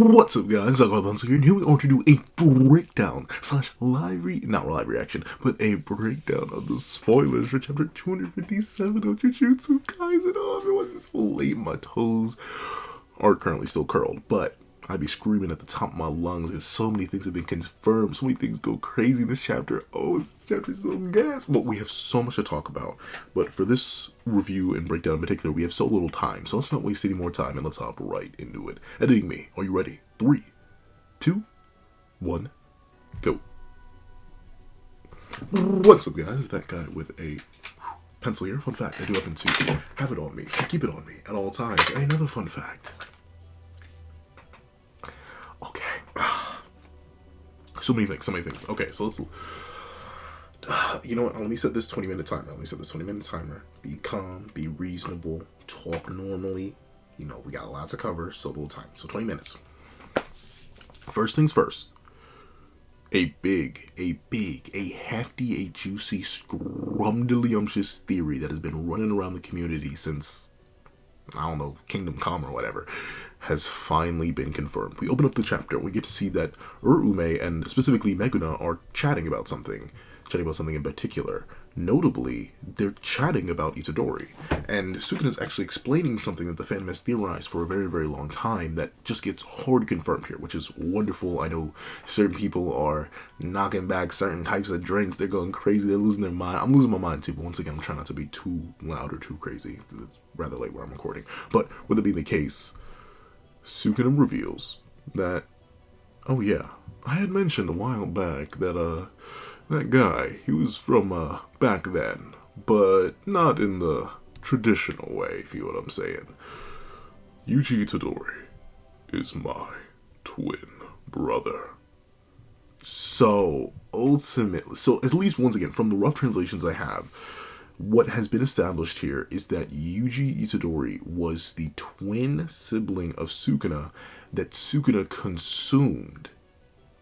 What's up, guys? I'm here, and here we are to do a breakdown slash not live reaction, but a breakdown of the spoilers for chapter 257 of Jujutsu Kaisen. Oh, everyone, this will lay my toes are currently still curled, but I'd be screaming at the top of my lungs because so many things have been confirmed. So many things go crazy in this chapter. Oh, this chapter is so gas. But we have so much to talk about. But for this review and breakdown in particular, we have so little time. So let's not waste any more time and let's hop right into it. Editing me. Are you ready? 3, 2, 1, go. What's up, guys? That guy with a pencil here. Fun fact, I do happen to have it on me. I keep it on me at all times. And another fun fact. So many things. Okay, so let's, you know what, let me set this 20-minute timer. Be calm, be reasonable, talk normally. You know, we got a lot to cover, so little time. So 20 minutes. First things first. A hefty, a juicy, scrumdiddlyumptious theory that has been running around the community since, I don't know, Kingdom Come or whatever, has finally been confirmed. We open up the chapter and we get to see that Ume and specifically Meguna are chatting about something in particular. Notably, they're chatting about Itadori, and Sukuna's actually explaining something that the fandom has theorized for a very, very long time that just gets hard confirmed here, which is wonderful. I know certain people are knocking back certain types of drinks. They're going crazy. They're losing their mind. I'm losing my mind too, but once again, I'm trying not to be too loud or too crazy because it's rather late where I'm recording. But with it being the case, Sukuna reveals that, oh yeah, I had mentioned a while back that, that guy, he was from, back then, but not in the traditional way, if you know what I'm saying. Yuji Itadori is my twin brother. So, ultimately, at least once again, from the rough translations I have, what has been established here is that Yuji Itadori was the twin sibling of Sukuna that Sukuna consumed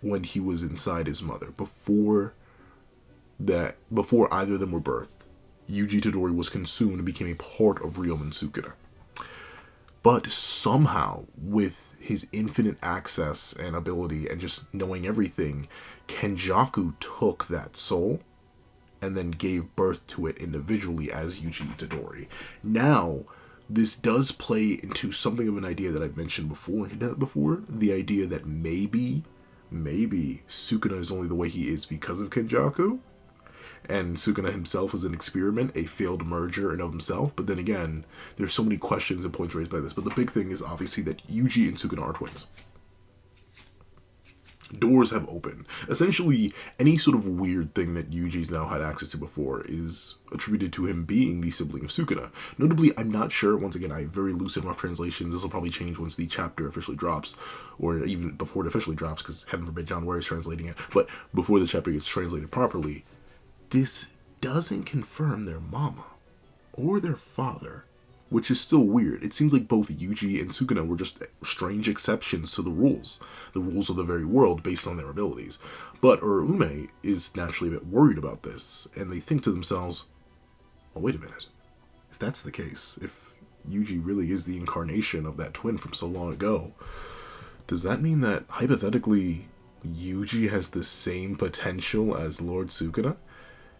when he was inside his mother. Before either of them were birthed, Yuji Itadori was consumed and became a part of Ryomen Sukuna. But somehow, with his infinite access and ability and just knowing everything, Kenjaku took that soul and then gave birth to it individually as Yuji Itadori. Now, this does play into something of an idea that I've mentioned before, the idea that maybe Sukuna is only the way he is because of Kenjaku, and Sukuna himself is an experiment, a failed merger in of himself. But then again, there's so many questions and points raised by this. But the big thing is obviously that Yuji and Sukuna are twins. Doors have opened. Essentially, any sort of weird thing that Yuji's now had access to before is attributed to him being the sibling of Sukuna. Notably, I'm not sure, once again, I have very loose and rough translations. This will probably change once the chapter officially drops, or even before it officially drops, because heaven forbid John Ware is translating it. But before the chapter gets translated properly, this doesn't confirm their mama or their father, which is still weird. It seems like both Yuji and Sukuna were just strange exceptions to the rules of the very world based on their abilities. But Ume is naturally a bit worried about this, and they think to themselves, oh, wait a minute. If that's the case, if Yuji really is the incarnation of that twin from so long ago, does that mean that, hypothetically, Yuji has the same potential as Lord Sukuna?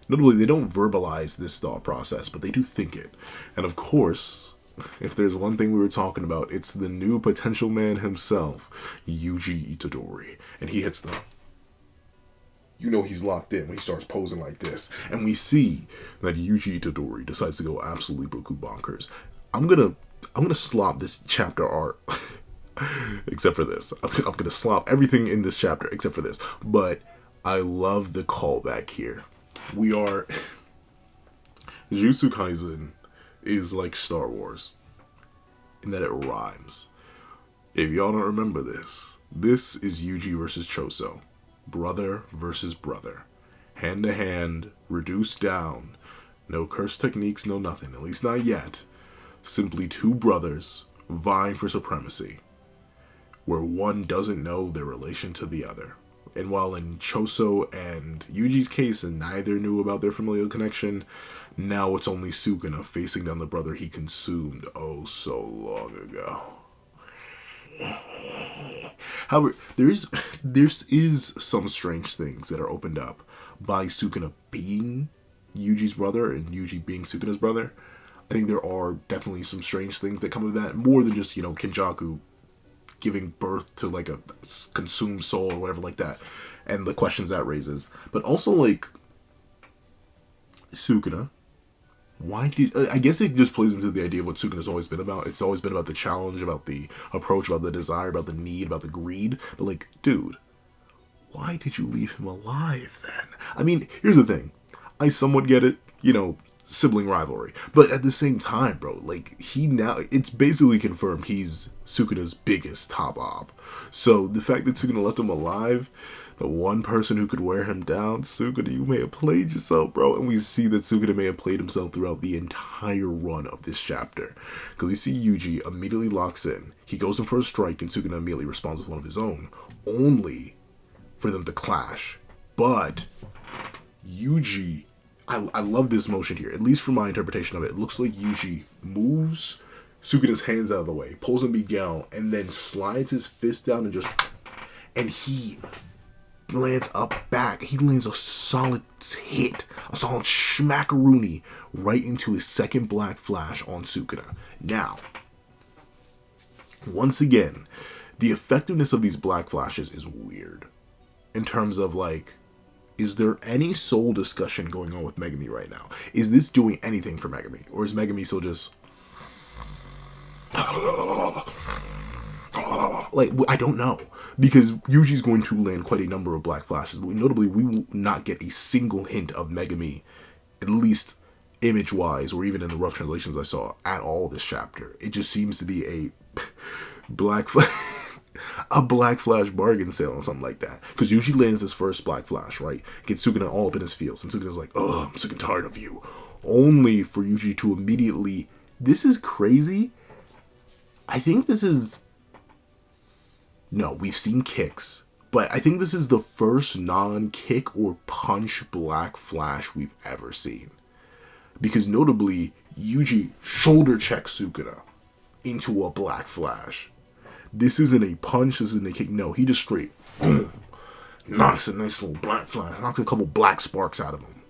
Notably, they don't verbalize this thought process, but they do think it. And of course, if there's one thing we were talking about, it's the new potential man himself, Yuji Itadori. And he hits the... You know he's locked in when he starts posing like this. And we see that Yuji Itadori decides to go absolutely buku bonkers. I'm gonna slop this chapter art, except for this. I'm gonna slop everything in this chapter except for this. But I love the callback here. Jujutsu Kaisen is like Star Wars in that it rhymes. If y'all don't remember this is Yuji versus Choso. Brother versus brother. Hand to hand, reduced down. No curse techniques, no nothing. At least not yet. Simply two brothers vying for supremacy, where one doesn't know their relation to the other. And while in Choso and Yuji's case, neither knew about their familial connection, now it's only Sukuna facing down the brother he consumed oh so long ago. However, there is some strange things that are opened up by Sukuna being Yuji's brother and Yuji being Sukuna's brother. I think there are definitely some strange things that come of that, more than just, Kenjaku giving birth to like a consumed soul or whatever like that, and the questions that raises. But also, like, Sukuna, why did... I guess it just plays into the idea of what Sukuna's always been about. It's always been about the challenge, about the approach, about the desire, about the need, about the greed. But, like, dude, why did you leave him alive then? I mean, here's the thing. I somewhat get it, sibling rivalry. But at the same time, bro, like, it's basically confirmed he's Sukuna's biggest top op. So the fact that Sukuna left him alive, the one person who could wear him down, Sukuna, you may have played yourself, bro. And we see that Sukuna may have played himself throughout the entire run of this chapter. Because we see Yuji immediately locks in. He goes in for a strike, and Sukuna immediately responds with one of his own, only for them to clash. But Yuji... I love this motion here, at least from my interpretation of it. It looks like Yuji moves Sukuna's hands out of the way, pulls him Miguel, and then slides his fist down and he lands up back. He lands a solid hit, a solid schmackaroony right into his second black flash on Sukuna. Now, once again, the effectiveness of these black flashes is weird. In terms of, like, is there any soul discussion going on with Megumi right now? Is this doing anything for Megumi? Or is Megumi still just... like, I don't know. Because Yuji's going to land quite a number of black flashes. But notably, we will not get a single hint of Megumi, at least image-wise, or even in the rough translations I saw, at all this chapter. It just seems to be a black flash bargain sale or something like that. Because Yuji lands his first black flash, right? Gets Sukuna all up in his feels. And Sukuna's like, oh, I'm sick and tired of you. Only for Yuji to immediately... This is crazy. I think this is... No, we've seen kicks. But I think this is the first non-kick or punch black flash we've ever seen. Because notably, Yuji shoulder checks Sukuna into a black flash. This isn't a punch, this isn't a kick. No, he just straight boom, knocks a nice little black flash, knocks a couple black sparks out of him.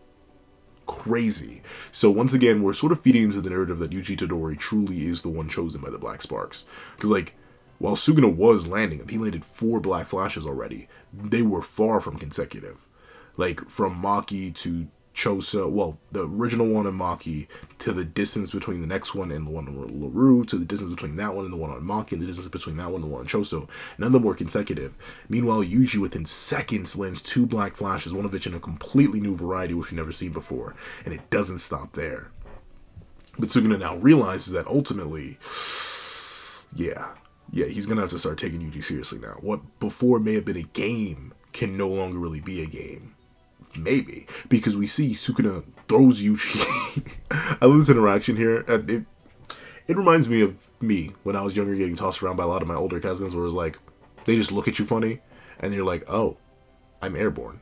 Crazy. So once again, we're sort of feeding into the narrative that Yuji Todori truly is the one chosen by the black sparks. Because, like, while Sukuna was landing them, he landed 4 black flashes already. They were far from consecutive. Like, from Maki to Chosa, well, the original one on Maki, to the distance between the next one and the one on Laru, to the distance between that one and the one on Maki, and the distance between that one and the one on Choso. None of them were consecutive. Meanwhile, Yuji, within seconds, lands 2 black flashes, one of which in a completely new variety, which we've never seen before. And it doesn't stop there. But Sukuna now realizes that ultimately, yeah, he's going to have to start taking Yuji seriously now. What before may have been a game can no longer really be a game. Maybe. Because we see Sukuna throws Yuji. I love this interaction here. It reminds me of me when I was younger getting tossed around by a lot of my older cousins where it was like, they just look at you funny and you're like, oh, I'm airborne.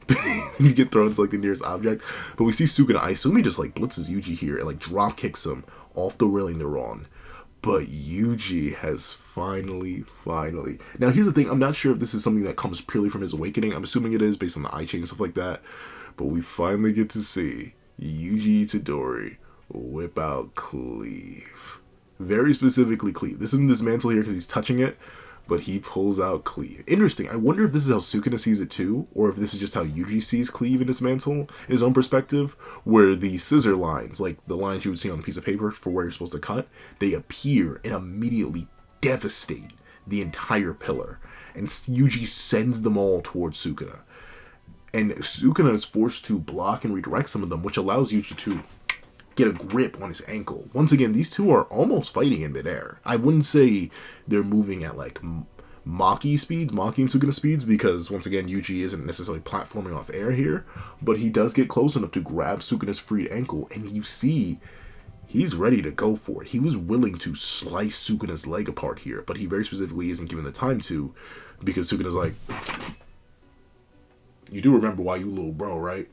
And you get thrown to like the nearest object. But we see Sukuna, I assume he just like blitzes Yuji here and like drop kicks him off the railing they're on. But Yuji has finally... Now, here's the thing. I'm not sure if this is something that comes purely from his awakening. I'm assuming it is based on the eye chain and stuff like that. But we finally get to see Yuji Itadori whip out cleave. Very specifically cleave. This isn't this mantle here because he's touching it, but he pulls out cleave. Interesting. I wonder if this is how Sukuna sees it too, or if this is just how Yuji sees cleave in his mantle, in his own perspective, where the scissor lines, like the lines you would see on a piece of paper for where you're supposed to cut, they appear and immediately devastate the entire pillar. And Yuji sends them all towards Sukuna. And Sukuna is forced to block and redirect some of them, which allows Yuji to get a grip on his ankle. Once again, these two are almost fighting in midair. I wouldn't say they're moving at like Maki speeds, Maki and Sukuna speeds, because once again, Yuji isn't necessarily platforming off air here, but he does get close enough to grab Sukuna's freed ankle, and you see he's ready to go for it. He was willing to slice Sukuna's leg apart here, but he very specifically isn't given the time to, because Sukuna's like, you do remember why you little bro, right?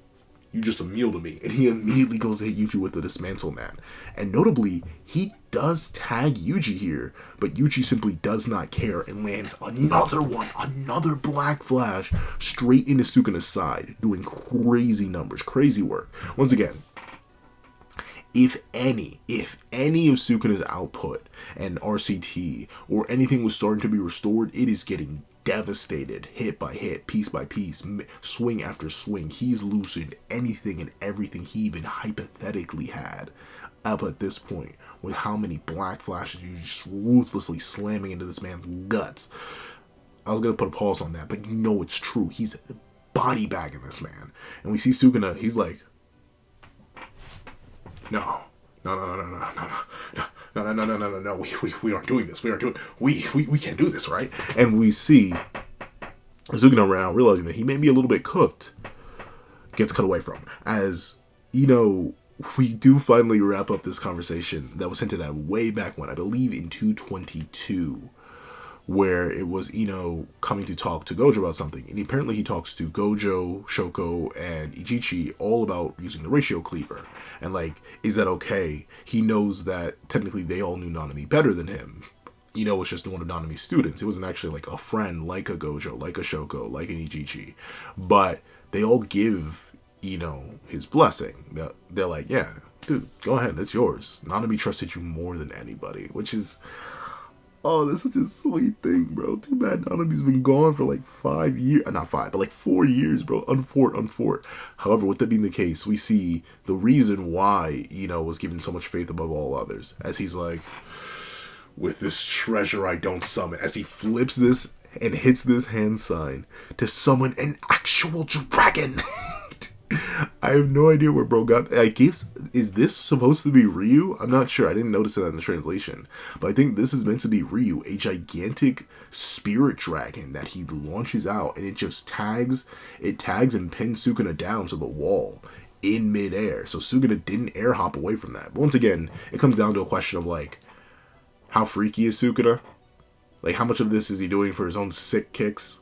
you just a meal to me. And he immediately goes to hit Yuji with the dismantle man. And notably, he does tag Yuji here, but Yuji simply does not care and lands another one, another black flash straight into Sukuna's side, doing crazy numbers, crazy work. Once again, if any of Sukuna's output and RCT or anything was starting to be restored, it is getting devastated, hit by hit, piece by piece, swing after swing. He's losing anything and everything he even hypothetically had up at this point, with how many black flashes you're just ruthlessly slamming into this man's guts. I was going to put a pause on that, but you know it's true. He's body bagging this man. And we see Sukuna, he's like, no, we aren't doing this. We can't do this, right? And we see Sukuna around, realizing that he may be a little bit cooked, gets cut away from. As, we do finally wrap up this conversation that was hinted at way back when, I believe in 222, where it was coming to talk to Gojo about something. And apparently he talks to Gojo, Shoko, and Ichichi all about using the ratio cleaver. And is that okay? He knows that technically they all knew Nanami better than him. It's just one of Nanami's students. It wasn't actually a friend like a Gojo, like a Shoko, like an Ichichi. But they all give, his blessing. They're like, yeah, dude, go ahead, it's yours. Nanami trusted you more than anybody, which is... Oh, that's such a sweet thing, bro. Too bad Nanami's been gone for 5 years. Not 5, but 4 years, bro. Unfort. However, with that being the case, we see the reason why, was given so much faith above all others. As he's like, with this treasure I don't summon. As he flips this and hits this hand sign to summon an actual dragon. I have no idea where bro got. I guess, is this supposed to be Ryu? I'm not sure. I didn't notice that in the translation. But I think this is meant to be Ryu, a gigantic spirit dragon that he launches out, and it just tags and pins Sukuna down to the wall in midair. So Sukuna didn't air hop away from that. But once again, it comes down to a question of how freaky is Sukuna? How much of this is he doing for his own sick kicks?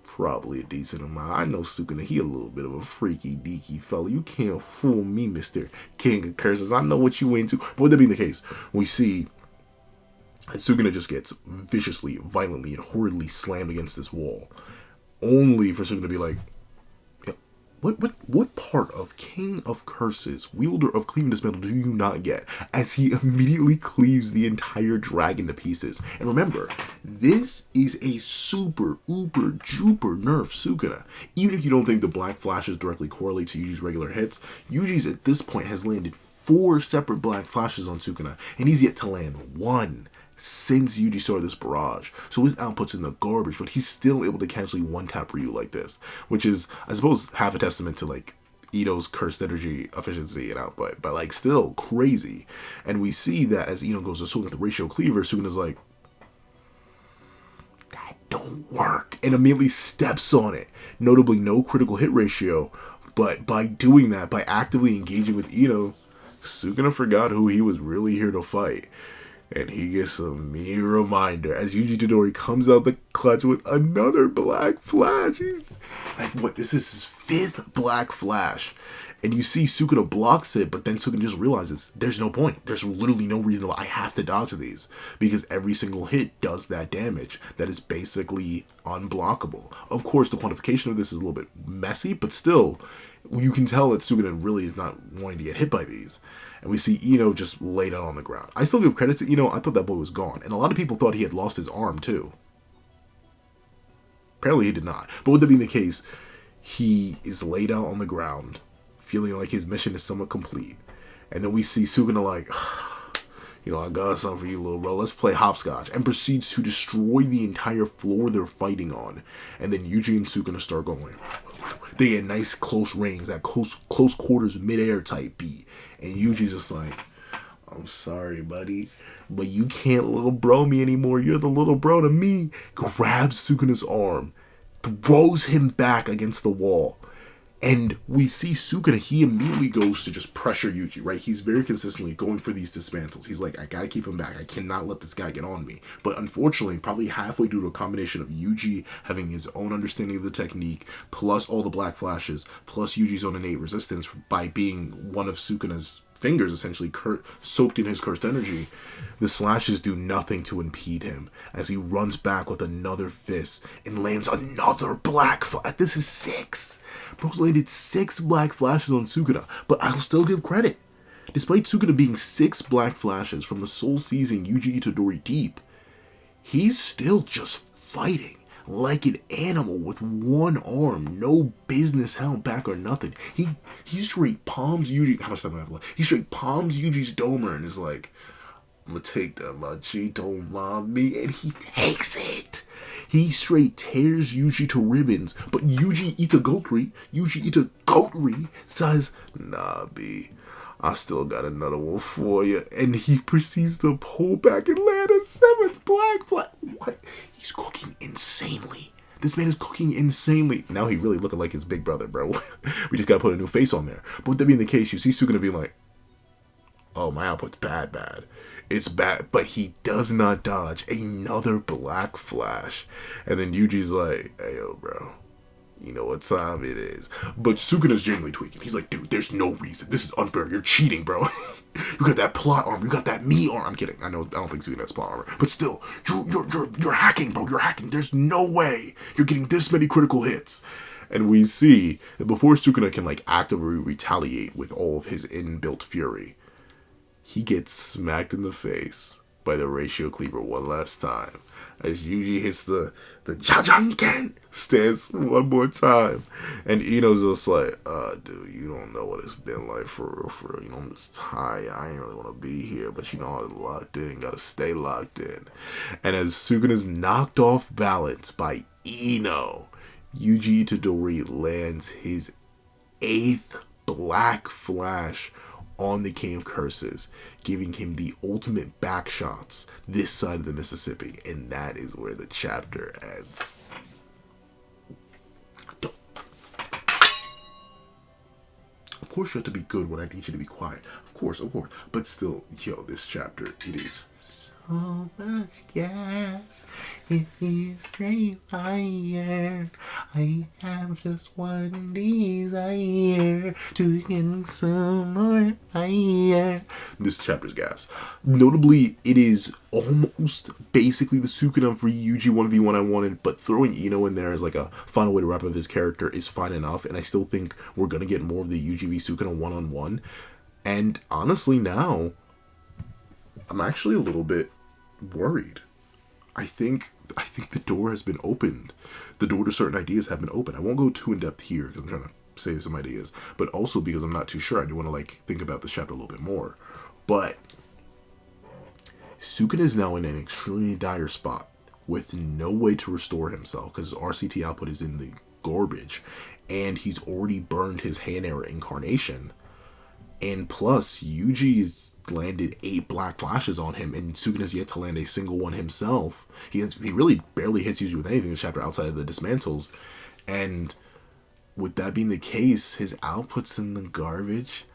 Probably a decent amount. I know Sukuna, he a little bit of a freaky deaky fella. You can't fool me, Mr. King of Curses. I know what you into. But with that being the case, we see Sukuna just gets viciously, violently, and horridly slammed against this wall. Only for Sukuna to be like, what part of King of Curses, wielder of cleave and dismantle, do you not get? As he immediately cleaves the entire dragon to pieces. And remember, this is a super, uber, juper nerf Sukuna. Even if you don't think the black flashes directly correlate to Yuji's regular hits, Yuji's at this point has landed 4 separate black flashes on Sukuna, and he's yet to land 1 since Yuji started this barrage. So his output's in the garbage, but he's still able to casually one-tap Ryu like this, which is, I suppose, half a testament to Ito's cursed energy efficiency and output, but still crazy. And we see that as Ito goes to swing at the ratio cleaver, Sukuna's like, that don't work, and immediately steps on it. Notably, no critical hit ratio, but by doing that, by actively engaging with Ito, Sukuna forgot who he was really here to fight. And he gets a mere reminder as Yuji Todori comes out the clutch with another black flash. He's this is his 5th black flash. And you see Sukuna blocks it, but then Sukuna just realizes there's no point. There's literally no reason why I have to dodge these. Because every single hit does that damage that is basically unblockable. Of course, the quantification of this is a little bit messy, but still, you can tell that Sukuna really is not wanting to get hit by these. And we see Ino just laid out on the ground. I still give credit to Ino. I thought that boy was gone. And a lot of people thought he had lost his arm, too. Apparently he did not. But with that being the case, he is laid out on the ground, feeling like his mission is somewhat complete. And then we see Sukuna like, I got something for you, little bro. Let's play hopscotch. And proceeds to destroy the entire floor they're fighting on. And then Yuji and Sukuna start going. They get nice close range, that close quarters midair type beat. And Yuji's just like, I'm sorry, buddy, but you can't little bro me anymore. You're the little bro to me. Grabs Sukuna's arm, throws him back against the wall. And we see Sukuna, he immediately goes to just pressure Yuji, right? He's very consistently going for these dismantles. He's like, I gotta keep him back. I cannot let this guy get on me. But unfortunately, probably halfway due to a combination of Yuji having his own understanding of the technique, plus all the black flashes, plus Yuji's own innate resistance by being one of Sukuna's fingers essentially soaked in his cursed energy, the slashes do nothing to impede him as he runs back with another fist and lands another black flash. This is 6. Bro's landed 6 black flashes on Sukuna, but I'll still give credit. Despite Sukuna being 6 black flashes from the soul-seizing Yuji Itadori deep, he's still just fighting like an animal with one arm, no business held back or nothing. He straight palms Yuji. How much time do I have left? He straight palms Yuji's domer and is like, I'm gonna take that, my G, don't mind me, and he takes it. He straight tears Yuji to ribbons, but Yuji Itagotri says, nah, B, I still got another one for you. And he proceeds to pull back and land a 7th black flag. What? He's cooking insanely. This man is cooking insanely. Now he really looking like his big brother, bro. We just gotta put a new face on there. But with that being the case, you see Sukuna being like, oh, my output's bad. It's bad, but he does not dodge another black flash. And then Yuji's like, hey, yo, bro, you know what time it is. But Sukuna's genuinely tweaking. He's like, dude, there's no reason. This is unfair. You're cheating, bro. You got that plot armor. You got that me armor. I'm kidding. I don't think Sukuna has plot armor. But still, you're hacking, bro. You're hacking. There's no way you're getting this many critical hits. And we see that before Sukuna can, like, actively retaliate with all of his inbuilt fury, he gets smacked in the face by the ratio cleaver one last time as Yuji hits the Jajanken stance one more time. And Ino's just like, dude, you don't know what it's been like for real. You know, I'm just tired. I ain't really want to be here, but you know, I'm locked in. Gotta stay locked in. And as Sukuna's knocked off balance by Ino, Yuji Itadori lands his 8th black flash on the King of Curses, giving him the ultimate back shots this side of the Mississippi. And that is where the chapter ends. Of course you have to be good when I need you to be quiet. Of course. But still, yo, this chapter, it is so much gas. It is straight fire. I have just one desire to get some more fire. This chapter's gas. Notably, it is almost basically the Sukuna for Yuji 1v1 I wanted, but throwing Ino in there as like a final way to wrap up his character is fine enough, and I still think we're going to get more of the Yuji v Sukuna one-on-one. And honestly now, I'm actually a little bit worried. I think the door has been opened. The door to certain ideas have been opened. I won't go too in depth here because I'm trying to save some ideas, but also because I'm not too sure. I do want to like think about this chapter a little bit more. But Sukuna is now in an extremely dire spot with no way to restore himself because his RCT output is in the garbage, and he's already burned his hand error incarnation. And plus, Yuji's landed 8 black flashes on him, and Sukuna's yet to land a single one himself. He really barely hits Yuji with anything this chapter outside of the dismantles. And with that being the case, his output's in the garbage.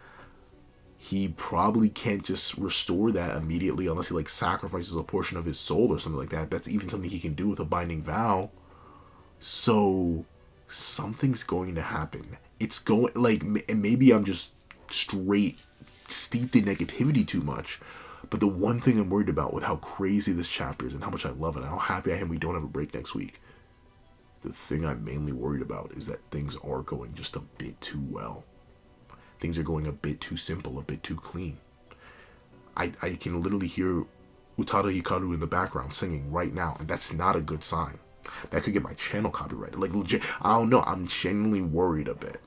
He probably can't just restore that immediately unless he like sacrifices a portion of his soul or something like that. That's even something he can do with a binding vow. So something's going to happen. It's going like, and maybe I'm just straight steeped in negativity too much, but the one thing I'm worried about with how crazy this chapter is and how much I love it and how happy I am we don't have a break next week, the thing I'm mainly worried about is that things are going just a bit too well. Things are going a bit too simple, a bit too clean. I can literally hear Utada Hikaru in the background singing right now, and that's not a good sign. That could get my channel copyrighted. Like, legit, I don't know, I'm genuinely worried a bit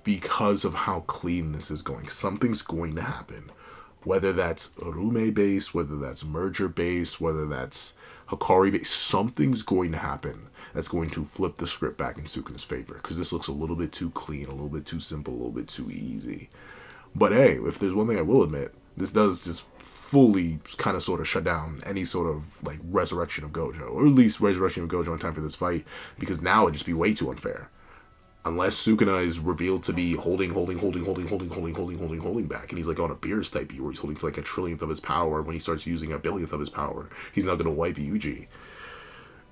because of how clean this is going. Something's going to happen. Whether that's Rume based, whether that's merger based, whether that's Hikari based, something's going to happen that's going to flip the script back in Sukuna's favor. Because this looks a little bit too clean, a little bit too simple, a little bit too easy. But hey, if there's one thing I will admit, this does just fully kind of sort of shut down any sort of like resurrection of Gojo. Or at least resurrection of Gojo in time for this fight. Because now it'd just be way too unfair. Unless Sukuna is revealed to be holding back, and he's like on a Beerus type beat where he's holding to like a trillionth of his power. When he starts using a billionth of his power, he's not gonna wipe Yuji.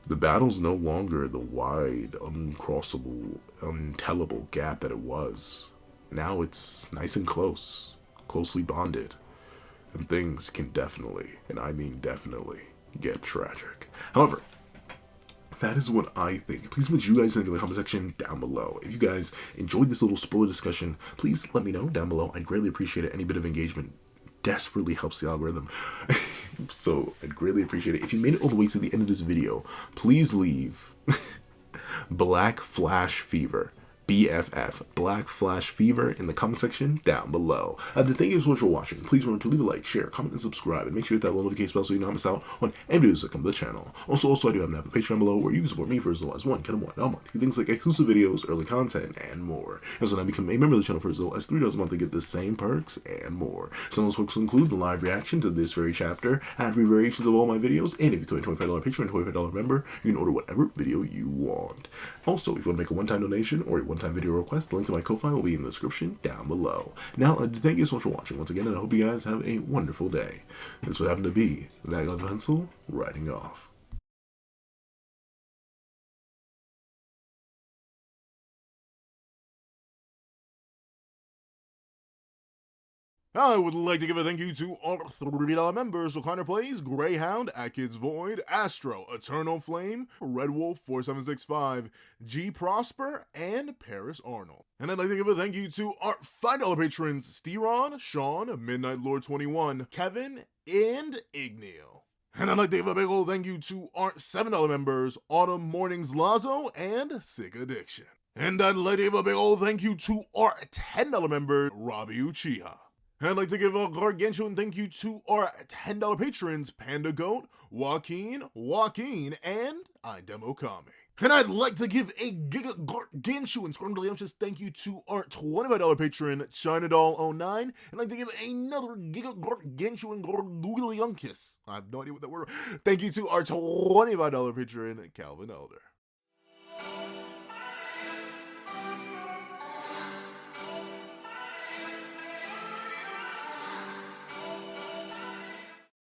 The battle's no longer the wide, uncrossable, untellable gap that it was. Now it's nice and close, closely bonded, and things can definitely, and I mean definitely, get tragic. However, that is what I think. Please put you guys in the comment section down below. If you guys enjoyed this little spoiler discussion, please let me know down below. I'd greatly appreciate it. Any bit of engagement desperately helps the algorithm. So I'd greatly appreciate it. If you made it all the way to the end of this video, please leave Black Flash Fever, BFF, Black Flash Fever, in the comment section down below. To thank you so much for watching. Please remember to leave a like, share, comment, and subscribe, and make sure you hit that little notification bell so you don't miss out on any videos that come to the channel. Also, I do have a Patreon below where you can support me for as low as $1 a month. Things like exclusive videos, early content, and more. Also, now become a member of the channel for as low as $3 a month to get the same perks and more. Some of those perks include the live reaction to this very chapter, ad-free variations of all my videos, and if you become a $25 Patreon, $25 member, you can order whatever video you want. Also, if you want to make a one-time donation or a one-time video request, the link to my Ko-Fi will be in the description down below. Now, thank you so much for watching once again, and I hope you guys have a wonderful day. This would happen to be that guy pencil writing off. I would like to give a thank you to our $3 members: so Connor Plays, Greyhound, Atkins Void, Astro, Eternal Flame, Red Wolf 4765, G Prosper, and Paris Arnold. And I'd like to give a thank you to our $5 patrons: Steron, Sean, Midnight Lord 21, Kevin, and Igneel. And I'd like to give a big old thank you to our $7 members: Autumn Mornings Lazo and Sick Addiction. And I'd like to give a big old thank you to our $10 member, Robbie Uchiha. And I'd like to give a gargantuan thank you to our $10 patrons: Panda Goat, Joaquin, and Idemokami. And I'd like to give a gargantuan scrumdiddlyumptious thank you to our $25 patron, ChinaDoll09. And I'd like to give another gargantuan gargantuan, I have no idea what that word. Thank you to our $25 patron, Calvin Elder.